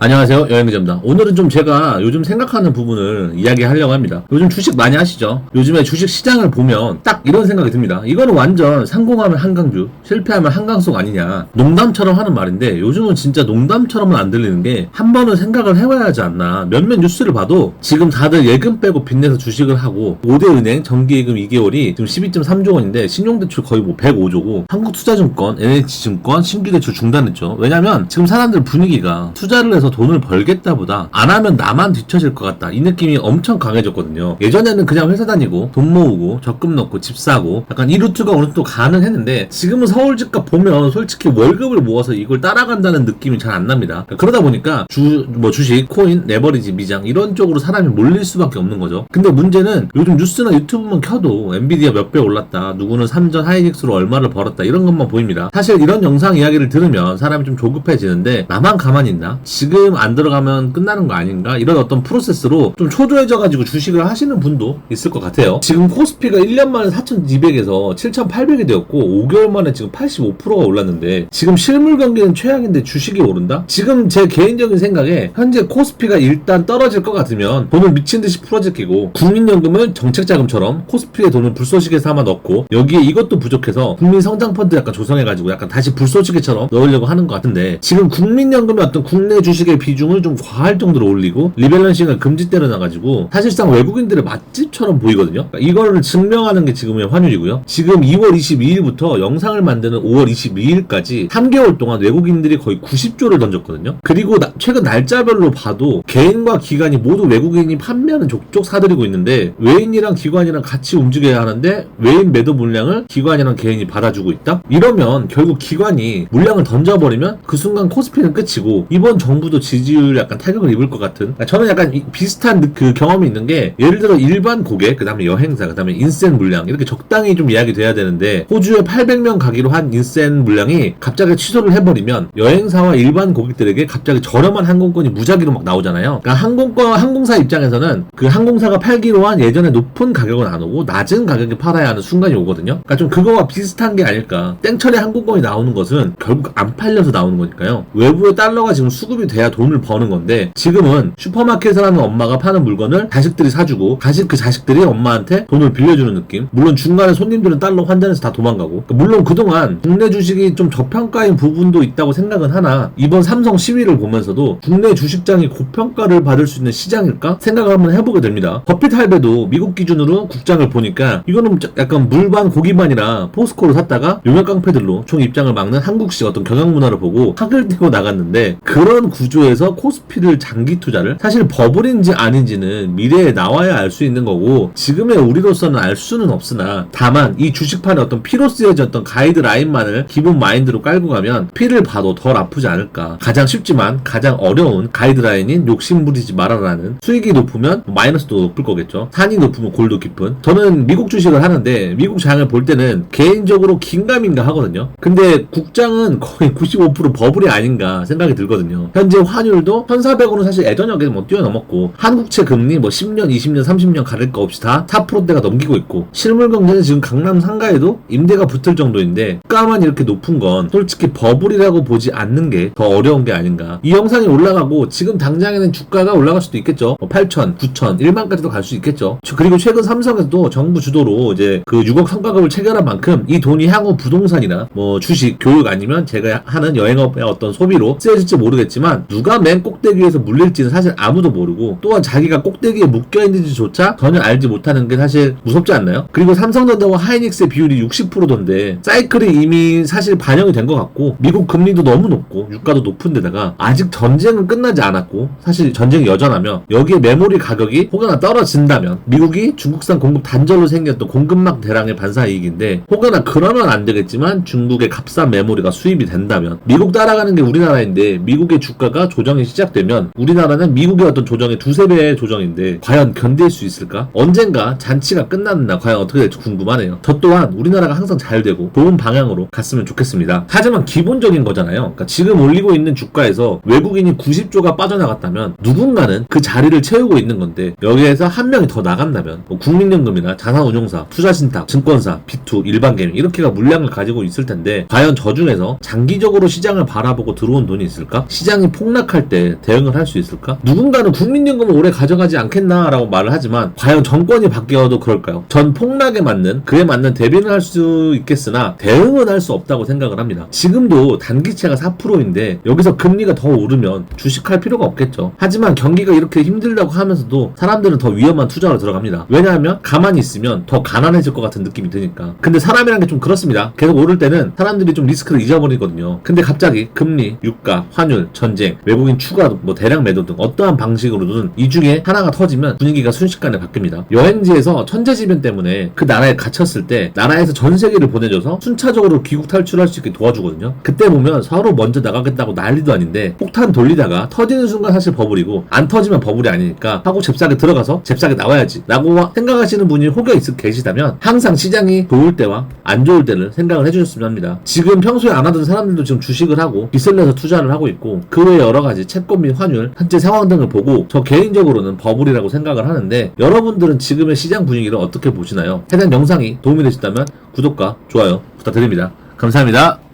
안녕하세요, 여행기자입니다. 오늘은 좀 제가 요즘 생각하는 부분을 이야기하려고 합니다. 요즘 주식 많이 하시죠? 요즘에 주식 시장을 보면 딱 이런 생각이 듭니다. 이거는 완전 성공하면 한강주, 실패하면 한강송 아니냐. 농담처럼 하는 말인데 요즘은 진짜 농담처럼은 안 들리는 게 한 번은 생각을 해봐야 하지 않나. 몇몇 뉴스를 봐도 지금 다들 예금 빼고 빚내서 주식을 하고 5대 은행 정기예금 2개월이 지금 12.3조 원인데 신용대출 거의 뭐 105조고 한국투자증권, NH증권 신규대출 중단했죠. 왜냐면 지금 사람들 분위기가 투자를 해서 돈을 벌겠다보다 안 하면 나만 뒤처질 것 같다, 이 느낌이 엄청 강해졌거든요. 예전에는 그냥 회사 다니고 돈 모으고 적금 넣고 집 사고 약간 이 루트가 어느 정도 가능했는데 지금은 서울 집값 보면 솔직히 월급을 모아서 이걸 따라간다는 느낌이 잘 안 납니다. 그러다 보니까 주식, 코인, 레버리지, 미장 이런 쪽으로 사람이 몰릴 수밖에 없는 거죠. 근데 문제는 요즘 뉴스나 유튜브만 켜도 엔비디아 몇 배 올랐다, 누구는 삼전 하이닉스로 얼마를 벌었다, 이런 것만 보입니다. 사실 이런 영상 이야기를 들으면 사람이 좀 조급해지는데 나만 가만히 있나? 지금 안 들어가면 끝나는 거 아닌가? 이런 어떤 프로세스로 좀 초조해져가지고 주식을 하시는 분도 있을 것 같아요. 지금 코스피가 1년 만에 4,200에서 7,800이 되었고 5개월 만에 지금 85%가 올랐는데 지금 실물 경기는 최악인데 주식이 오른다? 지금 제 개인적인 생각에 현재 코스피가 일단 떨어질 것 같으면 돈을 미친듯이 풀어제끼고 국민연금을 정책자금처럼 코스피에 돈을 불쏘시개 삼아 넣고 여기에 이것도 부족해서 국민성장펀드 약간 조성해가지고 약간 다시 불쏘시개처럼 넣으려고 하는 것 같은데 지금 국민연금의 어떤 국내 주식의 비중을 좀 과할 정도로 올리고 리밸런싱을 금지대로 나가지고 사실상 외국인들의 맛집처럼 보이거든요. 그러니까 이거를 증명하는 게 지금의 환율이고요. 지금 2월 22일부터 영상을 만드는 5월 22일까지 3개월 동안 외국인들이 거의 90조를 던졌거든요. 그리고 최근 날짜별로 봐도 개인과 기관이 모두 외국인이 판매하는 족족 사들이고 있는데 외인이랑 기관이랑 같이 움직여야 하는데 외인 매도 물량을 기관이랑 개인이 받아주고 있다? 이러면 결국 기관이 물량을 던져버리면 그 순간 코스피는 끝이고 이번 정부도 지지율 약간 타격을 입을 것 같은, 그러니까 저는 약간 비슷한 그 경험이 있는 게 예를 들어 일반 고객, 그 다음에 여행사, 그 다음에 인센 물량 이렇게 적당히 좀 이야기 돼야 되는데 호주에 800명 가기로 한 인센 물량이 갑자기 취소를 해버리면 여행사와 일반 고객들에게 갑자기 저렴한 항공권이 무작위로 막 나오잖아요. 그러니까 항공사 입장에서는 그 항공사가 팔기로 한 예전에 높은 가격은 안 오고 낮은 가격에 팔아야 하는 순간이 오거든요. 그러니까 좀 그거와 비슷한 게 아닐까. 땡처리 항공권이 나오는 것은 결국 안 팔려서 나오는 거니까요. 외부의 달러가 지금 수급이 돼야 돈을 버는 건데 지금은 슈퍼마켓을 하는 엄마가 파는 물건을 자식들이 사주고 그 자식들이 엄마한테 돈을 빌려주는 느낌. 물론 중간에 손님들은 달러 환전해서 다 도망가고, 물론 그동안 국내 주식이 좀 저평가인 부분도 있다고 생각은 하나 이번 삼성 시위를 보면서도 국내 주식장이 고평가를 받을 수 있는 시장일까 생각을 한번 해보게 됩니다. 버핏 할배도 미국 기준으로 국장을 보니까 이거는 약간 물반 고기반이라 포스코를 샀다가 용역 깡패들로 총 입장을 막는 한국식 어떤 경영 문화를 보고 학을 떼고 나갔는데 그런 구조에서 코스피를 장기 투자를, 사실 버블인지 아닌지는 미래에 나와야 알 수 있는 거고 지금의 우리로서는 알 수는 없으나 다만 이 주식판의 어떤 피로 쓰여졌던 가이드라인만을 기본 마인드로 깔고 가면 피를 봐도 덜 아프지 않을까. 가장 쉽지만 가장 어려운 가이드라인인 욕심 부리지 말아라는, 수익이 높으면 마이너스도 높을 거겠죠. 산이 높으면 골도 깊은. 저는 미국 주식을 하는데 미국 장을 볼 때는 개인적으로 긴가민가 하거든요. 근데 국장은 거의 95% 버블이 아닌가 생각이 들거든요. 현재 환율도 1,400원은 사실 예전역에 뭐 뛰어넘었고 한국채 금리 뭐 10년, 20년, 30년 가릴 거 없이 다 4%대가 넘기고 있고 실물 경제는 지금 강남 상가에도 임대가 붙을 정도인데 가만 이렇게 높은 건 솔직히 버블이라고 보지 않는 게 더 어려운 게 아닌가. 이 영상이 올라가고 지금 당장에는 주가가 올라갈 수도 있겠죠. 8천, 9천, 1만까지도 갈 수 있겠죠. 그리고 최근 삼성에서도 정부 주도로 이제 그 6억 성과급을 체결한 만큼 이 돈이 향후 부동산이나 뭐 주식, 교육 아니면 제가 하는 여행업의 어떤 소비로 쓰여질지 모르겠지만 누가 맨 꼭대기에서 물릴지는 사실 아무도 모르고 또한 자기가 꼭대기에 묶여있는지조차 전혀 알지 못하는 게 사실 무섭지 않나요? 그리고 삼성전자와 하이닉스의 비율이 60%던데 사이클이 이미 사실 반영이 된 것 같고 미국 금리도 너무 높고 유가도 높은 데다가 아직 전쟁은 끝나지 않았고 사실 전쟁이 여전하며 여기에 메모리 가격이 혹여나 떨어진다면 미국이 중국산 공급 단절로 생겼던 공급망 대량의 반사이익인데 혹여나 그러면 안 되겠지만 중국의 값싼 메모리가 수입이 된다면 미국 따라가는 게 우리나라인데 미국의 주가가 조정이 시작되면 우리나라는 미국의 어떤 조정의 두세 배의 조정인데 과연 견딜 수 있을까? 언젠가 잔치가 끝나는 날 과연 어떻게 될지 궁금하네요. 저 또한 우리나라가 항상 잘 되고 좋은 방향으로 갔으면 좋겠습니다. 하지만 기본적인 거잖아요. 그러니까 지금 올리고 있는 주가에서 외국인이 90조가 빠져나갔다면 누군가는 그 자리를 채우고 있는 건데 여기에서 한 명이 더 나간다면 뭐 국민연금이나 자산운용사, 투자신탁, 증권사, B2, 일반개미 이렇게가 물량을 가지고 있을 텐데 과연 저 중에서 장기적으로 시장을 바라보고 들어온 돈이 있을까? 시장이 폭락 폭락할 때 대응을 할 수 있을까? 누군가는 국민연금을 오래 가져가지 않겠나라고 말을 하지만 과연 정권이 바뀌어도 그럴까요? 전 폭락에 맞는 그에 맞는 대비는 할 수 있겠으나 대응은 할 수 없다고 생각을 합니다. 지금도 단기채가 4%인데 여기서 금리가 더 오르면 주식할 필요가 없겠죠. 하지만 경기가 이렇게 힘들다고 하면서도 사람들은 더 위험한 투자로 들어갑니다. 왜냐하면 가만히 있으면 더 가난해질 것 같은 느낌이 드니까. 근데 사람이란 게 좀 그렇습니다. 계속 오를 때는 사람들이 좀 리스크를 잊어버리거든요. 근데 갑자기 금리, 유가, 환율, 전쟁, 외국인 추가, 대량 매도 등 어떠한 방식으로든 이 중에 하나가 터지면 분위기가 순식간에 바뀝니다. 여행지에서 천재지변 때문에 그 나라에 갇혔을 때 나라에서 전 세계를 보내줘서 순차적으로 귀국 탈출할 수 있게 도와주거든요. 그때 보면 서로 먼저 나가겠다고 난리도 아닌데 폭탄 돌리다가 터지는 순간 사실 버블이고 안 터지면 버블이 아니니까 하고 잽싸게 들어가서 잽싸게 나와야지 라고 생각하시는 분이 혹여 계시다면 항상 시장이 좋을 때와 안 좋을 때를 생각을 해주셨으면 합니다. 지금 평소에 안 하던 사람들도 지금 주식을 하고 빚을 내서 투자를 하고 있고 그 외에 여러 가지 채권 및 환율, 현재 상황 등을 보고 저 개인적으로는 버블이라고 생각을 하는데 여러분들은 지금의 시장 분위기를 어떻게 보시나요? 해당 영상이 도움이 되셨다면 구독과 좋아요 부탁드립니다. 감사합니다.